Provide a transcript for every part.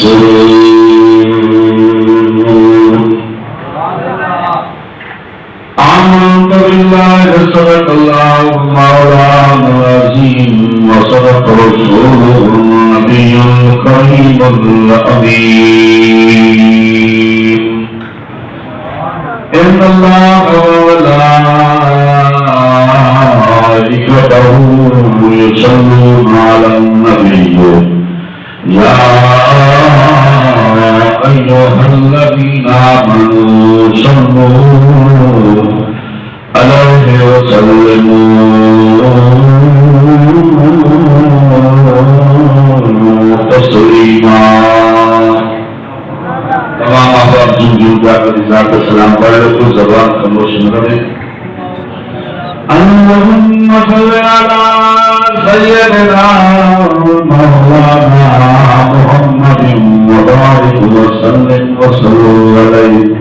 المحصورون آمنت بالله صدق الله مولانا العظيم وصدق رسوله النبي الكريم الأمين إن الله وملائكته يصلون على النبي يا أيها الذين آمنوا صلوا عليه وسلموا تسليما تمام احباب جن کا ذات سلام پڑھ لو تو زبان خاموش نہ رہے اللهم صل على سيدنا مولانا محمد وبارك وسلم عليه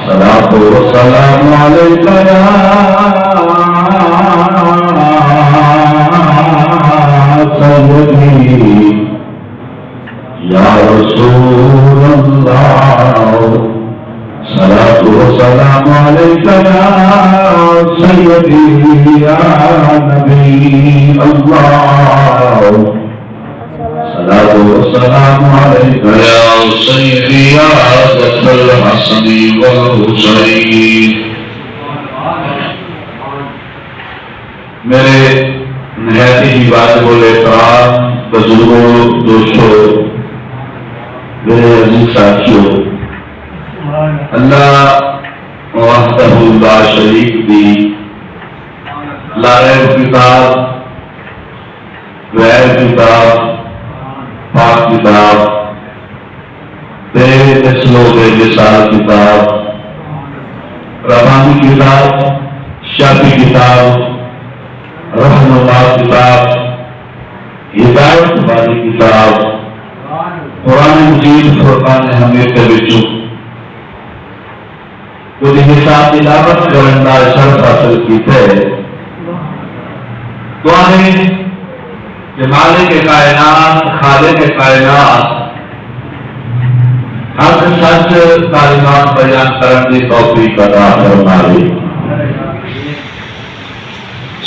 صلاة والسلام عليك يا سيدي يا رسول الله صلاة والسلام عليك يا سيدي يا نبي الله صلاة والسلام عليك يا سيدي يا ذا الحسن والحسين میرے نہایت ہی واجب الاحترام بزرگوں دوستوں میرے عزیز ساتھیوں اللہ وحدہ لا شریک دی لائق کتاب غیر کتاب پاک کتاب بے نسلوں بے مثال کتاب ربانی کتاب شافی کتاب رہنما کتاب ہدایت والی کتاب قرآن مجید فرقان حمید کے بچوں تو حساب تلاوت کرنا شرط حاصل کی تھے تو آنے کہ مالک کائنات خالق کائنات حق سچ تعلیمات بیان کرنے کی توفیق عطا فرمائے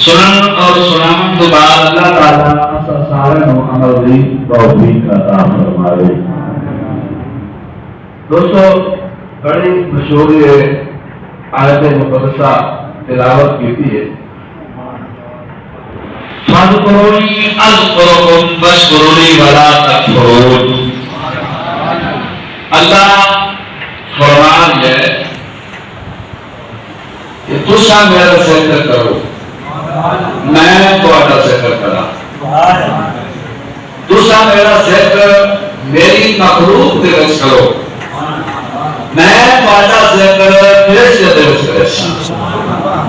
سنن اور سنان تو بعد اللہ تعالیٰ سارے عمل کی توفیق عطا فرمائے دوستو بڑی مشہور آیت مقدسہ تلاوت کی ہے فاذکرونی اذکرکم واشکرونی ولا تکفرون اللہ فرمان ہے کہ تسا میرا ذکر کرو میں تہاڈا ذکر کراں تسا میرا ذکر میری مخلوق دے وچ کرو میں تہاڈا ذکر فرشتے دے وچ کراں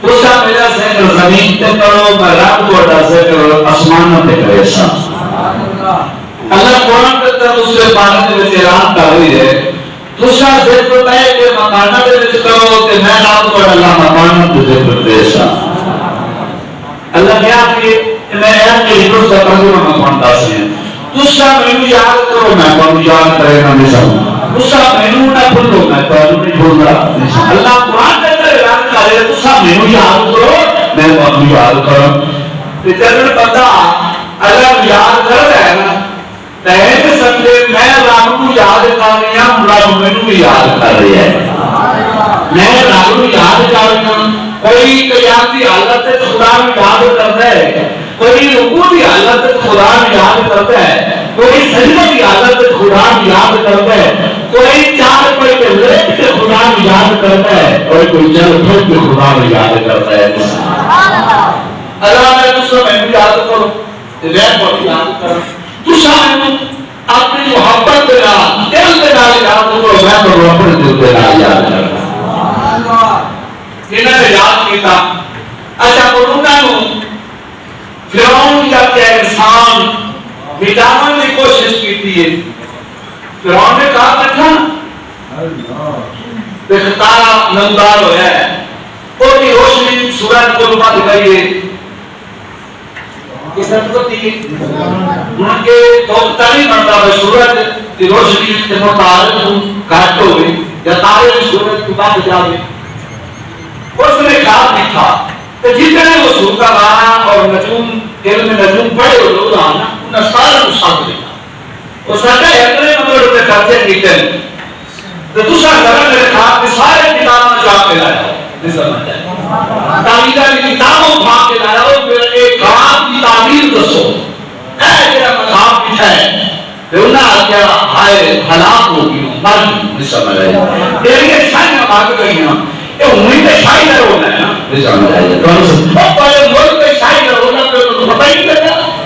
تسا میرا ذکر زمین تے کرو میں رب تہاڈا ذکر آسمان تے کراں اللہ قرآن کے اندر دوسرے پانے دے وچ اعلان کر رہی ہے تسا ذکر میں کہ مکانہ دے وچ کرو تے میں رب تہاڈا اللہ مکانہ تے ذکر کراں اللہ کیا کہ میں ایک ہندوست کا ترجمہ میں پڑھتا سی تسا مینوں یاد کرو میں تانوں یاد کرے نہ مثال تسا مینوں نہ بھولو میں تانوں نہیں بھولدا اللہ قرآن کے اندر اعلان کر رہا ہے تسا مینوں یاد کرو میں تانوں یاد کراں تے جب بندہ اللہ یاد کردا ہے نا تے سمجھے میں رب کو یاد کر رہا ہوں رب مینوں بھی یاد کر رہا ہے میں رب کو یاد کر رہا ہوں کوئی قیام کی حالت سے خدا میں یاد کرتا ہے کوئی رکوع کی حالت سے خدا میں یاد کرتا ہے کوئی سجدے کی حالت سے خدا میں یاد کرتا ہے کوئی چار پڑھ کے لیٹ کے خدا میں یاد کرتا ہے اور کوئی چل پھر کے خدا میں یاد کرتا ہے اللہ میں تجھ کو میں یاد کروں میں کو یاد کروں تو شاید اپنی محبت کے نال دل کے نال یاد کرو میں تو اپنے دل کے نال یاد کروں انہوں نے یاد کیتا اچھا انہوں نے فرعون جب کہ انسان مٹانے کی کوشش کی ہے فرعون نے کہا تھا تارا نمدار ہویا ہے اور کی روشنی سورج کو لبا دکھائی ہے کس طرح ہوتی ان کے توقع نہیں بنتا ہے سورج کی روشنی سے متعارف کاٹ ہو گئی یا تارے کی سورج کی بات جاوے اس نے خواب دیکھا کہ جتنے وہ سور کا گانا اور نجوم علم نجوم پڑھے ہو لوگ آنا انہیں سارا مشاہد دیکھا وہ سکتا ہے اتنے مطلب روپے خرچے کیتے ہیں تو دوسرا گھر میرے خواب کے سارے کتابوں میں جا کے لایا نہیں سمجھ جائے تعلیدہ کی کتابوں اٹھا کے لایا ہو پھر ایک خواب کی تعبیر دسو اے میرا خواب پیچھا ہے پھر انہیں آ کیا ہائے ہلاک ہوگی مر نہیں سمجھ آئے تیری یہ شاہی میں بات کری نا یہ امید شاہی نہ ہونا ہے نا نہیں سمجھ آئے اب پہلے ملک میں شاہی نہ ہونا پھر تو پتہ ہی نہیں لگا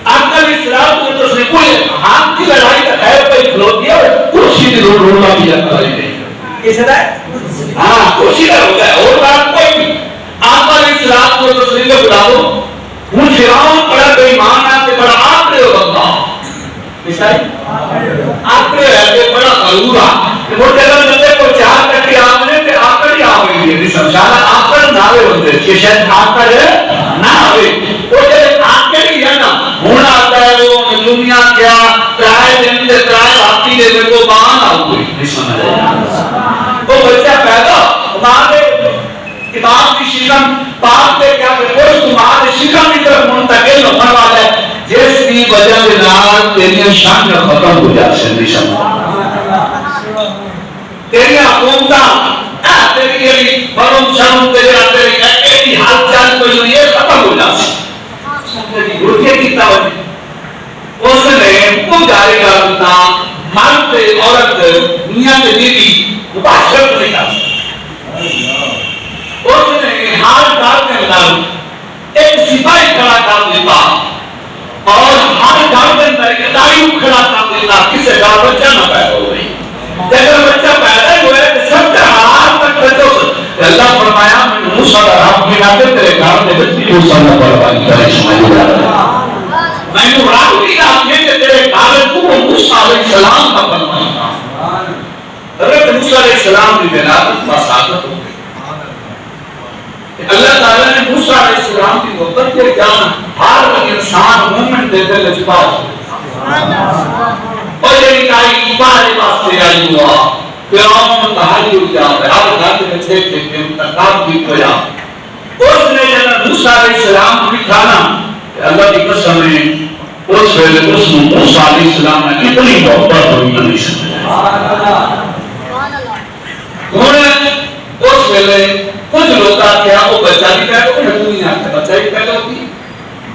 آپ کا اسلام کو تو صرف کوئی ہاتھ کی لڑائی کا خیر پہ کھلو دیا اور کرسی کی رولا بھی جاتا ہے کس طرح ہاں کرسی کا ہوتا ہے اور بات کوئی نہیں آپ کا اسلام کو تو صرف بلا دو وہ فرعون بڑا بے ایمان ہے بڑا آخر بندہ کس طرح آخر ہے بڑا غرورا وہ جگہ بندے کو چار کر کے آپ نے تے آخر ہی آ گئی ہے سمجھانا آخر نہ ہوئے بندے کہ شاید آخر نہ ہوئے وہ جب آخر ہی ہے نا ہونا آتا ہے وہ دنیا کیا ترائے دن سے ترائے آتی دے میں کو بان آ ہوئی نہیں سمجھ آئے وہ بچہ پیدا ہمارے کتاب کی شکم پاک پہ کیا کہ کوئی تمہارے شکم کی طرف منتقل ہونے والا ہے جس کی وجہ سے نار تیری شان میں ختم ہو جائے سے نہیں سمجھ تیری حکومتہ تیری علی برم شرم تیری ایسی حال چال کو جو یہ ختم ہو جائے سے روٹے کی توجہ اس نے کو جاری کرنا مرد عورت میاں کے بیوی مباشرت نہیں کر اس نے ہاتھ ڈالنے لگا ایک سپاہی کھڑا کر دیتا اور ہاتھ ڈالنے لگا دائیوں کھڑا کر دیتا کسے کا بچہ نہ پیدا ہو گئی جب بچہ پیدا ہوئے تو سب کے ہاتھ تک بچوں سے اللہ فرمایا میں موسیٰ کا رب میں آتے تیرے گھر میں بچی موسیٰ کا پروائی کرے شمائی جاتا میں نے رات کی رات میں کہ تیرے کارن کو موسیٰ علیہ السلام کا فرمائی تھا حضرت موسیٰ علیہ السلام کی بلادت مساقت ہو گئی اللہ تعالیٰ نے موسیٰ علیہ السلام کی محبت کے جانا ہر انسان مومن دے دل اجباز اور یہ نکائی بارے واسطے آئی ہوا فرعون کہائی ہو جاتا ہے ہر گھر میں چھیک چھیک کے انتقاب بھی کھویا اس نے جنہاں موسیٰ علیہ السلام بھی کھانا اللہ کی قسم ہے اس ویلے اس موسیٰ علیہ السلام نے کتنی محبت ہوئی نہیں سکتے انہیں اس ویلے کچھ لوگ آتے ہیں وہ بچہ بھی پیدا ہوئی ہے دنیا سے بچہ بھی پیدا ہوئی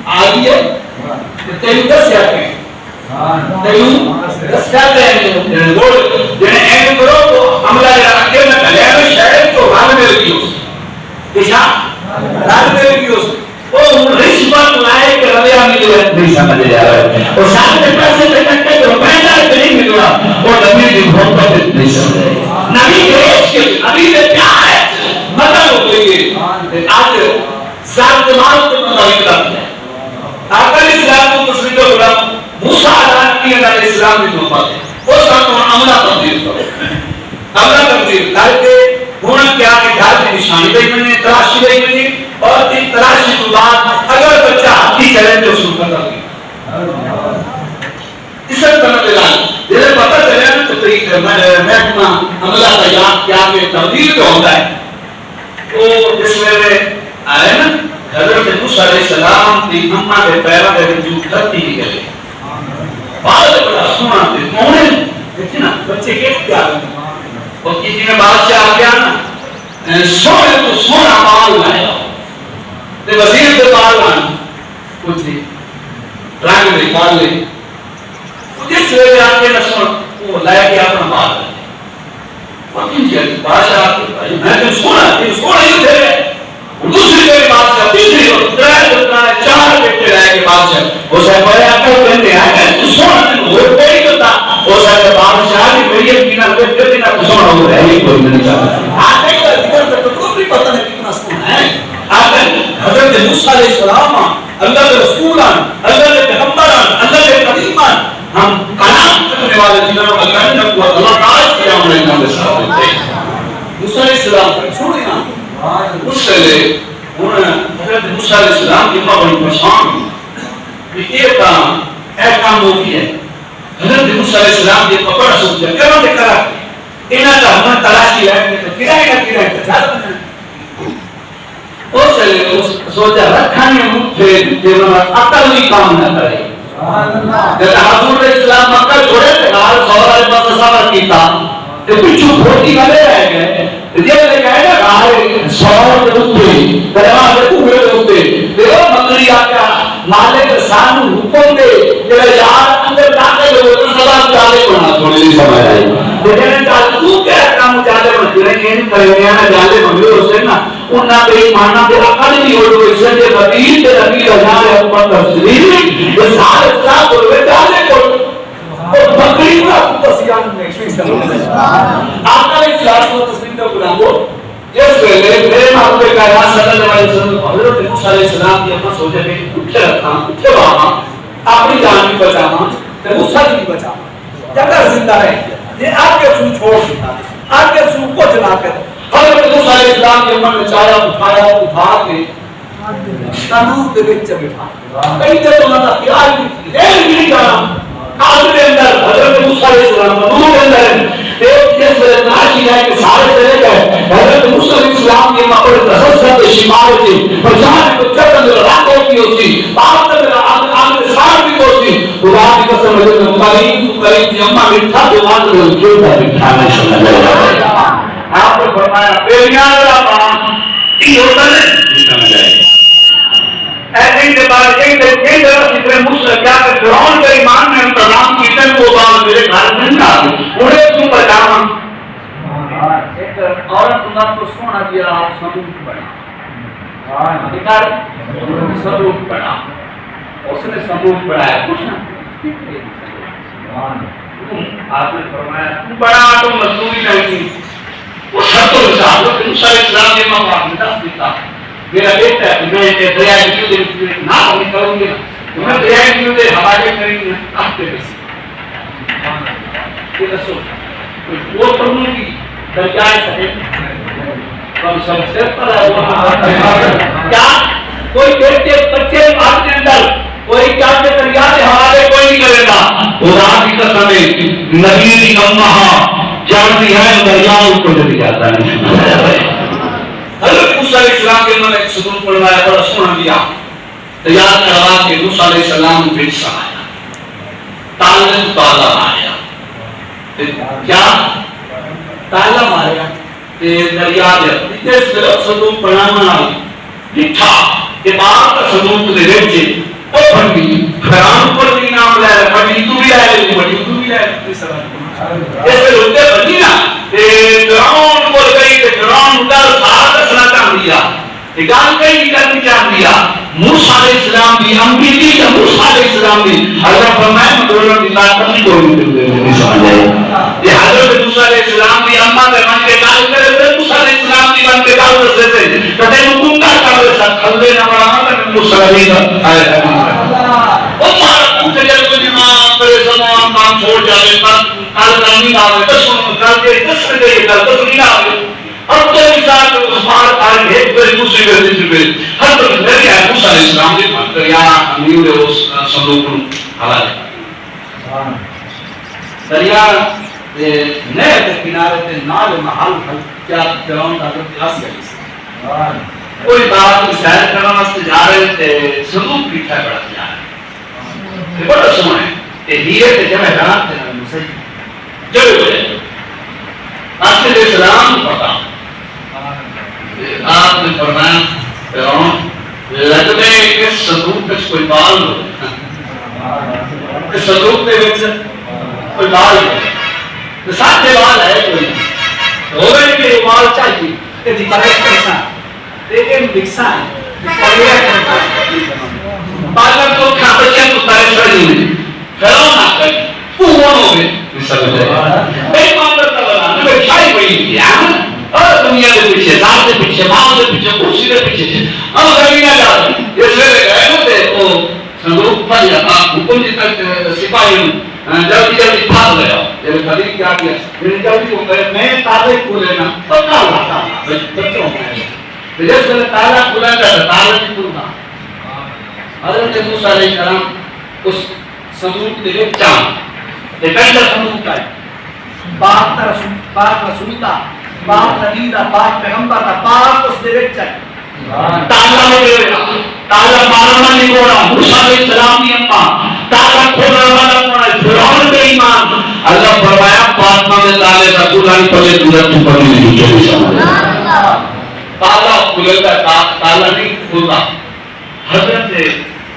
آگئی ہے تیوں دس یا کہیں تیوں دس کہتے ہیں جنہیں این کرو تو عملہ یا اکیل میں کہلے ہیں شاید تو ران میں لگی ہو کشا ران میں لگی ہو وہ رشبت لائے کہ رویہ ملے نہیں سمجھے جا رہا ہے اور ساتھ میں پیسے پہ کٹے تو پیدا ہے نہیں ملوا وہ نبی دی محبت نہیں سمجھے نبی کے عشق نبی کے پیار ہے مدد ہو گئی ہے آج سات جماعت کے مطابق کرتے ہیں آقا اسلام کو تصویر کو غلام موسیٰ علیہ السلام کی محبت ہے اس کا عملہ تبدیل کرو عملہ تبدیل کرتے ہونا کیا کہ گھر کی نشانی دے میں تلاشی دے میں اور تین تلاشی کے بعد اگر بچہ ہاتھی چلے تو سن کر دیں اس طرح دلال جیسے پتہ چلے نا تو طریق محکمہ عملہ کا یاد کیا کہ تبدیل تو ہوتا ہے تو اس میں آئے نا حضرت موسیٰ علیہ السلام کی اممہ کے پیرہ کے وجود کرتی ہی گئے بات بڑا سنا دے مونے دیکھیں نا بچے کیا کرتے اور کسی نے بادشاہ آ گیا نا سونے تو سونا بال لائے تے وزیر دے بال لائے کچھ نہیں رنگ نکال لے جس وجہ آ کے نہ سونا وہ لائے کے اپنا بال لائے وقتی جی بادشاہ آ کے میں تو سونا ہی دے رہے دوسری کوئی بادشاہ تیسری اور ترائے چار بیٹے لائے کے بادشاہ وہ صاحب بڑے اکل بندے آئے تو سونا وہ کوئی تو تھا وہ صاحب بادشاہ کی کوئی یقینا کوئی دینا تو سونا ہو رہا ہے کوئی نہیں چاہتا آتے کا ذکر تو بھی پتہ نہیں کتنا سونا ہے آتے حضرت موسیٰ علیہ السلام اللہ کے رسولان اللہ کے پیغمبران اللہ کے قدیمان ہم کلام کرنے والے جنہوں اللہ نے کو اللہ تعالی کیا ہم نے نام شامل تھے موسیٰ علیہ السلام پر چھوڑے نا اس سے لے انہوں نے حضرت موسیٰ علیہ السلام کی بڑی پہچان کام وہ بھی ہے. حضرت موسیٰ علیہ السلام یہ کپڑا سوچ جائے کیوں نے کرا انہاں کا ہمیں تلاشی ہے تو کرائے چاہتا ہے اس لیے سوچا رکھانے مجھے جنہوں عقل بھی کام نہ کرے. جب حضور علیہ السلام مکہ چھوڑے تھے ہر سوال پر تصور کیتا تو پچھو کھوٹی والے رہ گئے جب لے گئے نا ہمارے سوال کے اوپر درواز کے اوپر دیکھو مکری آکا مالک سانو حکم دے کہ یار اندر داخل ہو تو سوال جالے کو نہ تھوڑی سی سمجھ آئی لیکن تو کیا کام جالے میں لیکن کرنے جالے میں اسے نا انہاں پہ ماننا پہ عقل نہیں ہو تو اسے دے ربیل تے ربیل ہزار اوپر تصویر یہ سارے اصلاح کو جالے کو اور بکری کا تصیان میں آقا اصلاح کو تصویر کا بلا کو جس ویلے میرے محبوب کائنات صلی اللہ علیہ وسلم حضرت موسیٰ علیہ السلام کی اپنا سوچے کہ اٹھے رکھا اٹھے وہاں اپنی جان بھی بچانا تے موسیٰ بھی بچانا جگہ زندہ رہے یہ آپ کے سو چھوڑ دیتا آپ کے سو کو جلا کر حضرت موسیٰ علیہ السلام کے من چایا اٹھا کے تنور دے وچ بٹھا کئی تے تو نہ خیال نہیں جانا قابل اندر حضرت موسیٰ علیہ السلام تنور اندر ایک جس وقت ناشی ہے کہ سارے چلے گئے حضرت موسیٰ علیہ السلام کی مقبر تسلسل کے شمار تھی اور جہاں کو چکر اندر راک ہوتی ہوتی باپ تک آمد سار بھی ہوتی خدا کی قسم حضرت قریب کی اممہ مٹھا دیوان سے کیوں تھا بٹھانا صلی اللہ علیہ وسلم آپ نے فرمایا پیریان اللہ یہ ہوتا ہے بٹھانا جائے ایسے ہی کے بعد ایک جگہ سکرے موسیٰ کیا کہ فرعون کے ایمان میں انتظام کیتے ہیں وہ بات میرے گھر میں نہ آگے انہیں کیوں بچانا ایک عورت اللہ کو سونا دیا آپ صندوق پڑھا دکھار صندوق پڑھا اس نے صندوق پڑھایا کچھ نا آپ نے فرمایا تو بڑا تو مصنوعی نہیں وہ سب تو حضرت موسیٰ علیہ السلام نے مقام میں دست دیتا میرا بیٹا ہے میں دریا کیوں دے نہ ہمیں کروں گے میں دریا کیوں دے حوالے کریں گے آپ کے بس یہ رسول وہ پڑھوں کی درجائے سکے ہم سب سے پر کیا کوئی بیٹے بچے بات کے اندر کوئی کیا کے دریا کے حوالے کوئی نہیں کرے گا خدا کی قسم نبی کی امہ جانتی ہے دریا کو دے جاتا ہے حضرت موسیٰ علیہ السلام کے من ایک صدور پڑھوایا بڑا سونا دیا تیار کروا کے موسیٰ علیہ السلام بیٹ سا آیا تالن تالا آیا کیا تالا ماریا دریا دیا جس صدور پڑھانا لٹھا کہ باپ کا صدور دے رہے وہ پڑھی فرام پر بھی نام لے رہا پڑھی تو بھی لے رہے پڑھی تو بھی لے رہے اس سے لوگے بنی نا فرعون کو گئی کہ فرعون کا ساتھ دسنا چاہ دیا گال کئی نہیں کرنی چاہ دیا موسیٰ علیہ السلام بھی انبی تھی یا موسیٰ علیہ السلام بھی حضرت فرمائے مدرون اللہ کبھی کوئی نہیں سمجھ آئے یہ حضرت موسیٰ علیہ السلام بھی اممہ میں بن کے گال کرے تھے موسیٰ علیہ السلام بھی بن کے گال کرے تھے کہتے ہیں حکم کا کرے ساتھ خلدے نہ بڑھا میں موسیٰ علیہ السلام اممہ پوچھے جب کوئی امام کرے سمان کام چھوڑ جائے کال کرنی آوے تو سنو کال کے دس میں دے کال تو نہیں آوے اب تو انسان کو عثمان آئے ایک بڑی دوسری بڑی تیسری بڑی ہر تو میری ہے موسیٰ علیہ السلام کے پاس کر یہاں امیر ہے اس صندوق کو حوالے دریا نئے کے کنارے تے نال محل کیا فرعون کا حضرت آسیہ کوئی بات سیر کرنا واسطے جا رہے تھے صندوق پیٹھا بڑا جا رہے بڑا سنا ہے کہ ہیرے تے جمع جانات تے نبی موسیٰ جب ہوئے آسیہ علیہ السلام پتا آپ نے فرمایا فرعون لگنے کے صندوق پہ کوئی بال ہو صندوق پہ کوئی بال ہو ساتھ بال ہے کوئی ہو گئے کہ بال چاہیے کہ دیکھائے کیسا لیکن دکھسا ہے بالر تو کھاپچے تو تارے چھڑی ہوئی فرعون آ گئی پوہن ہو گئے بے ماندر تبانا میں چھائی ہوئی دیا اور دنیا کے پیچھے ذات کے پیچھے ماں کے پیچھے کرسی کے پیچھے ہم کبھی نہ جاتے اس لیے گئے ہوتے تو صندوق پڑ جاتا حکم جی تک سپاہی جلدی جلدی بھاگ گیا یہ خلیل کیا کیا میں جلدی ہو گئے میں تالے کھولے نا پکا ہوا تھا بچوں میں جس میں تالا کھولا تھا تالا بھی کھولنا حضرت موسیٰ علیہ السلام اس سمود دے چاند تے پہلا سمود کا پاک رسول دا پاک نبی دا پاک پیغمبر دا پاک اس دے وچ ہے تالا میں تالا مارنا نہیں ہونا موسیٰ علیہ السلام کی اماں تالا کھولنا والا ہونا فرعون بے ایمان اللہ فرمایا فاطمہ میں تالے رسول اللہ پہلے دورہ تو پڑھی نہیں چلی تالا کھولتا تالا نہیں کھولتا حضرت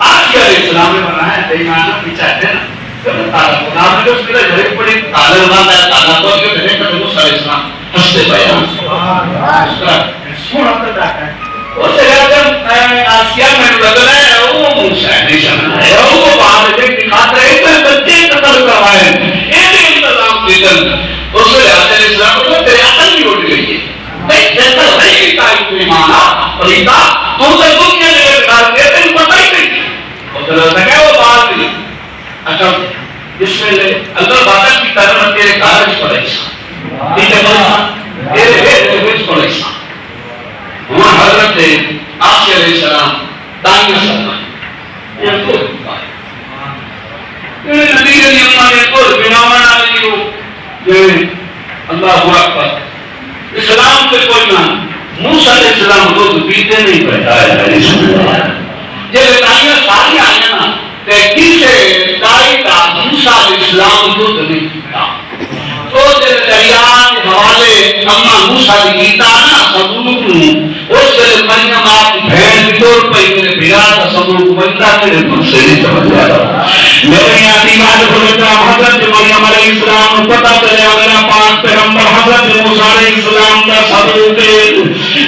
آسیہ علیہ السلام نے بنایا بے ایمانہ پیچھا ہے نا تالا کھولنا میں اس کے لئے جھڑک پڑی تالا بناتا ہے تالا تو جو دیکھے کہ موسیٰ علیہ السلام ہستے بیان اس طرح سونا تو جاتا ہے اور سے جب آسیہ میں لگنا ہے وہ موسیٰ نہیں سمجھنا ہے وہ باہر دیکھ دکھات رہے تو بچے قتل کروائے ایسے انتظام دیدن اس سے آسیہ علیہ السلام کو تیرے عقل بھی اٹھ گئی ہے بھئی جیسا ہے کہ تاریخ میں مانا پریتا تو اسے دنیا لے بٹھار کے تیرے پتہ ہی نہیں اور سے لگتا ہے وہ باہر نہیں اچھا اس میں لے اللہ باتت کی طرح تیرے کارج پڑے سا تیرے بیچ پڑے سا وہاں حضرت آسیہ علیہ السلام دانیہ سلمان یہ تو یہ نبی علیہ اللہ نے تو بناوان آلی ہو یہ اللہ اکبر اسلام کے کوئی نام موسیٰ علیہ السلام کو تو پیتے نہیں پہتایا علیہ السلام جب دانیہ ساری آئے نا کہ کسے دائی کا موسیٰ علیہ السلام کو تو نہیں پیتا تو جب دریان حوالے اما موسیٰ علیہ گیتا نا سبونوں کو اس سے مریم آپ بھین بطور پہ میرے بیرات سبونوں کو بندہ میرے پر سے نہیں سمجھ جاتا میرے یہاں دیوار بلتا حضرت مریم علیہ السلام پتہ چلے میرا پاک پیغمبر حضرت موسیٰ علیہ السلام کا سبونوں کے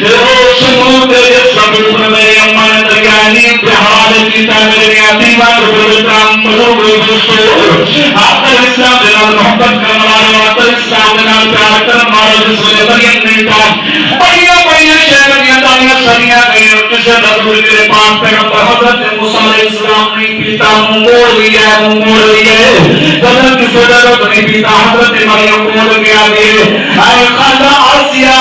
وہ سبونوں کے جب سبونوں میں میرے اما نے دریانی پہ حوالے کیتا میرے یہاں دیوار بلتا ملوگ دوستو آپ کا اسلام دینا محبت کرنا رہا اسلام دینا پیار کرنا رہا جس میں مریم نہیں تھا بڑیا شہر دیا دانیہ سنیا گئی اور کسے رسول کے پاک پیغمبر حضرت موسیٰ علیہ السلام نہیں پیتا موڑ لیا حضرت کسے درد نہیں پیتا حضرت مریم موڑ گیا دیئے آئے خالہ آسیہ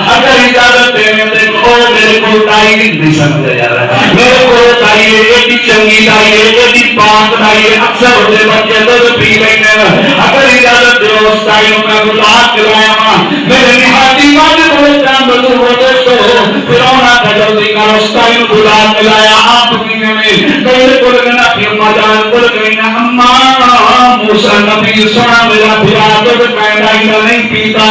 اگر اجازت دینے دیکھو میرے کو تائی نہیں سمجھا جا رہا میرے کو تائی ایک چنگی تائی ایک پاک تائی اکثر ہوتے بچے درد پی گئی اگر اجازت دے اس تائیوں کا گلات کرایا ماں میرے نہاتی ماں بولتا بدو ہو دوستو فیرونا کا جلدی کا رستائیوں گلات ملایا آپ دنیا میں کئی کو لگنا پھر اممہ جان کو لگنا اممہ موسیٰ نبی سنا ملا پھرا دو پیدائی کا نہیں پیتا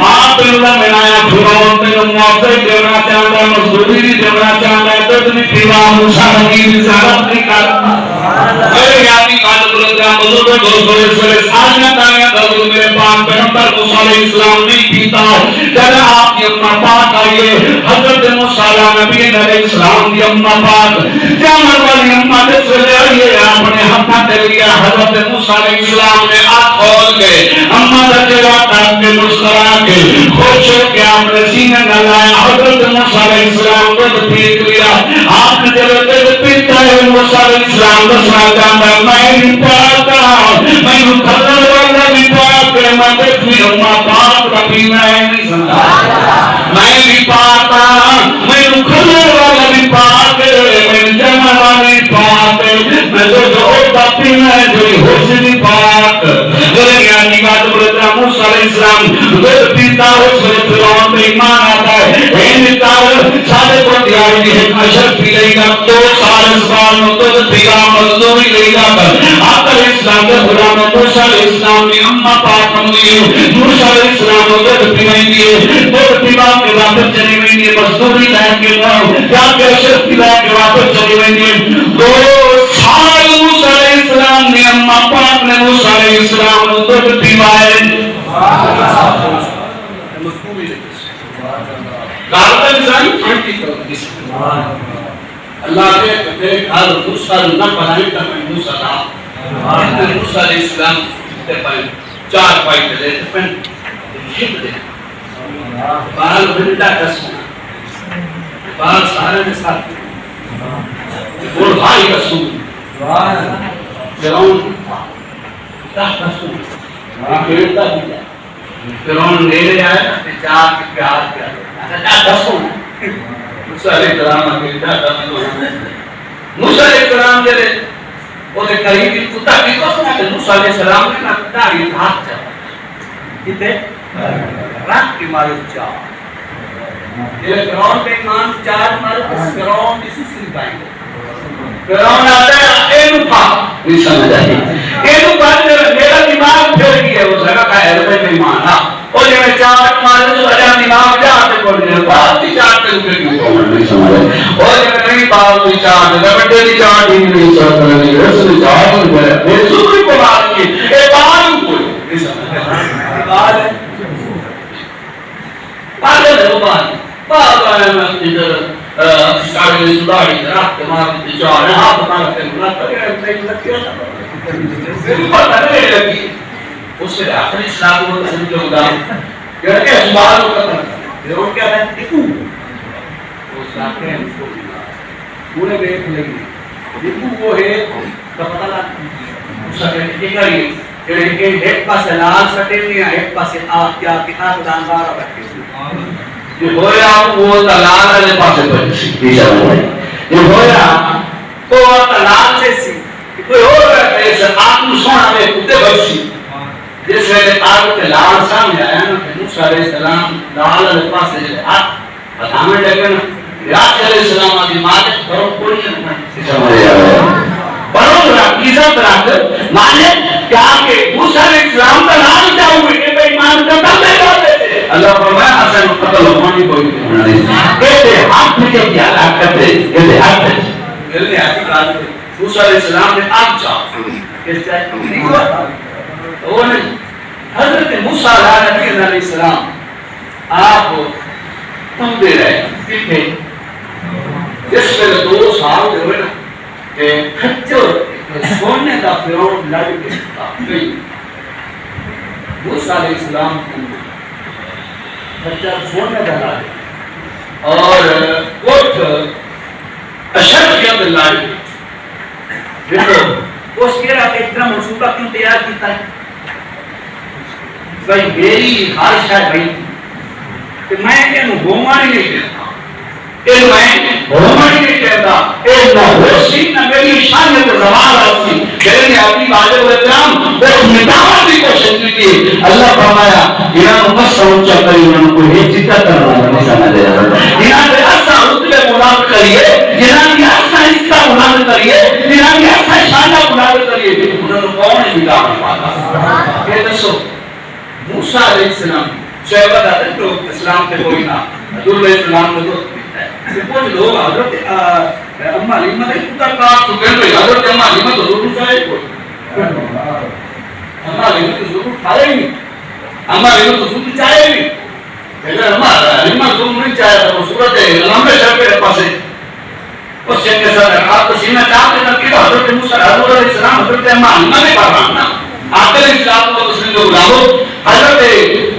آپ اللہ ملایا پھرون تیرے موقع دیونا چاہتا ہے مزدوری دیونا چاہتا ہے تو تمہیں پھرا موسیٰ نبی زیارت نہیں کرتا میرے یادی بات بلتا مزدور دوستو اس وقت سالیاں تالیاں دردو میرے پاک پیغمبر موسیٰ علیہ السلام نہیں پیتا جب آپ کی اممہ پاک آئیے حضرت موسیٰ نبی علیہ السلام کی اممہ پاک جامر والی اممہ جس وجہ آئیے آپ نے ہمیں دل گیا حضرت موسیٰ علیہ السلام نے آت کھول کے اممہ دجوہ تاک کے مسکرا کے خوش ہو کے آپ نے سینہ نہ لایا حضرت موسیٰ علیہ السلام کو پیٹ لیا آپ نے جب تک پیتا ہے موسیٰ علیہ السلام دسنا جانا میں نہیں پاتا میں مکھلر والا بھی پاک ہے میں دیکھنی اممہ پاک کا پینا ہے نہیں سمجھا میں بھی پاتا میں مکھلر والا بھی پاک ہے میں جمع والی پاک ہے میں جو ہوتا پینا ہے جو حسنی پاک میرے یعنی بات بولتا موسیٰ علیہ السلام دل پیتا اس میں فرعون پہ ایمان آتا ہے این تاور سارے کو دیاری ہے اشرف بھی لے گا 2 سال اس بار میں تو دیگا مزدوری لے گا آقا علیہ السلام کے خدا میں موسیٰ علیہ السلام نے اممہ پاک ہم دیئے موسیٰ علیہ السلام کو دل پیمائیں دیئے دل پیماں کے واپس چلی ہوئی دیئے مزدوری لائن کے بعد جا کے اشرف کی لائن کے واپس چلی ہوئی دیئے 2 سال موسیٰ علیہ السلام نے اممہ پاک نے موسیٰ علیہ السلام کو دل پیمائیں کارتا نظام پھانٹی کرو اللہ کے گھر موسیٰ نہ بنائیں تھا میں موسیٰ تھا موسیٰ علیہ السلام تے پائیں 4 پائی تے لیتے پائیں ہٹ دے بال بھنڈا کسوں بال سارے میں ساتھ بول بھائی کسوں فرعون تاہ کسوں کھیلتا بھی جائے فرعون لے لے آئے تے جا کے پیار کیا تاہ کسوں موسیٰ علیہ السلام کے موسیٰ علیہ السلام جلے وہ دے قریب کتا کی تو سنا کہ موسیٰ علیہ السلام نے نہ داڑھی ہاتھ چاہا کتے رکھ کے مارے چاہ یہ فرعون پہ ایمان چار مارے تو فرعون اسی سے پائیں گے فرعون آتا ہے اینو پا نہیں سمجھ آئی اینو پا میرا دماغ پھر گیا اس جگہ کا حیرت میں ایمان اور جب میں چار مارے تو اجا دماغ جاتے کو نہیں بات کی چار کے اوپر نہیں سمجھ آئی اور جب نہیں بات کی چار لبٹے کی چار نہیں سمجھ آئی رس کی چار نہیں بولے میں سوری کو بات کی اے بات کو نہیں سمجھ آئی بات ہے بات ہے میں ادھر ساڑھے سداڑی رات کے مار کی چار ہاتھ مار کے مار کر پتہ نہیں لگی اس سے آخری اسلام کو سمجھ لو گا کہ اس بات کو کرنا ہے اور کیا ہے دیکھو اس آخر ہے اس کو پورے بیت لگی دیکھو وہ ہے تو پتہ لگا اس سے کہا کہ ایک پاس لال سٹے ہوئے ہیں ایک پاس کیا کتاب دانبارہ رکھے ہوئے یہ ہویا وہ لال والے پاسے پر یہ ہویا تو لال سے سی کوئی اور ایسا آپ کو سونا میں کتے برسی جس وقت آگ کے لال سامنے آیا نا کہ موسیٰ علیہ السلام لال علیہ پاس سے ہاتھ بتانے لگے نا یاد علیہ السلام آدھی مالک برو کوئی نہیں برو عزت رکھ مالک کیا کہ موسیٰ علیہ السلام کا لال کیا ہوئے کہ بھئی مان کا تب نہیں کرتے تھے اللہ فرمایا حسن قتل ہوانی کوئی نہیں کہتے ہاتھ میں کیا لاکھ کرتے کہتے ہاتھ میں ملنے آتی کہا موسیٰ علیہ السلام نے آگ چاہ کس چاہے نہیں ہوا تھا وہ نہیں حضرت موسیٰ علیہ السلام آپ تم دے رہے کتنے جس میں دو سال ہوئے نا کہ کھچر سونے کا فرعون لڑ کے گئی موسیٰ علیہ السلام کھچر سونے کا لڑ اور اٹھ اشد کے اندر لڑ دیکھو اس کے رہا کہ اتنا منصوبہ کیوں تیار کیتا ہے بھائی میری خواہش ہے بھائی کہ میں انہوں گھومانی نہیں کہتا میں گھومانی نہیں کہتا ایک نہ ہوشی نہ میری شانیت زوال آتی میرے اپنی باجر و احترام وہ مٹاوٹ کی کوشش کی اللہ فرمایا انہوں نے سمجھا کری انہوں کو یہ جتا کرنا نہیں سمجھ دے رہا انہوں نے ایسا رتبے ملاب کریے انہوں نے ایسا حصہ ملاب کریے انہوں نے ایسا شانہ ملاب کریے انہوں نے کون نہیں مٹاوٹ پاتا کہ دسو موسیٰ علیہ السلام شعبہ داتے تو اسلام کے کوئی نہ حضور علیہ السلام کو تو کچھ لوگ حضرت امہ علیمہ نے کتا کام تو کہنے لئے حضرت امہ علیمہ تو ضرور چاہے کوئی امہ علیمہ تو ضرور کھائے نہیں امہ علیمہ تو ضرور چاہے نہیں اگر امہ علیمہ ضرور نہیں چاہے تو صورت لمبے شب کے پاسے اس شیخ کے ساتھ آپ تو سینہ چاہتے ہیں کہ حضرت موسیٰ علیہ السلام حضرت امہ علیمہ نے کہا رہا آخر اسلام کو مسلم جو بلاو حضرت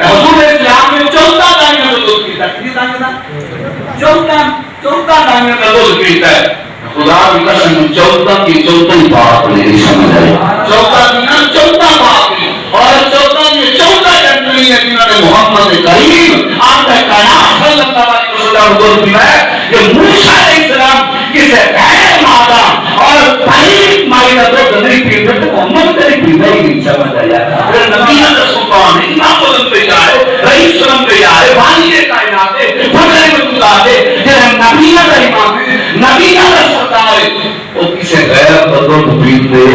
حضور اسلام نے 14 دانیوں کو دوست کیتا کتنی دانیوں تھا 14 دانیوں کا دوست کیتا ہے خدا بھی قسم 14 کی 14 بات نہیں سمجھ آئی 14 کی نا 14 بات نہیں اور 14 کی 14 جنگلی ہے جنہوں نے محمد کریم آپ کا کائنات صلی اللہ علیہ وسلم دوست کیا ہے کہ موسیٰ علیہ السلام کسے غیر مادہ اور پہلی مائنہ تو گندری پیٹھے تو محمد کریم بھی نہیں سمجھ آیا پھر نبی حضرت سلطان امام بلند پہ جائے رئیس سلم پہ جائے بانی کائنات ہے فضل مطلع ہے جنہیں نبی حضرت امام ہے نبی حضرت سلطان ہے وہ کسے غیر بدل پیٹھے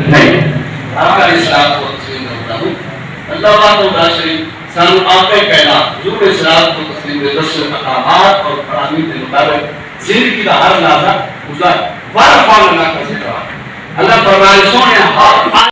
نہیں آقا اسلام کو تسلیم کرتا ہوں اللہ بات ہوتا شریف سانو آقا کہنا حضور اسلام کو تسلیم دے دسل مقامات اور فرامین کے مطابق زندگی کا ہر لحظہ گزار ورفان اللہ کا ذکر اللہ فرمائے سونے ہر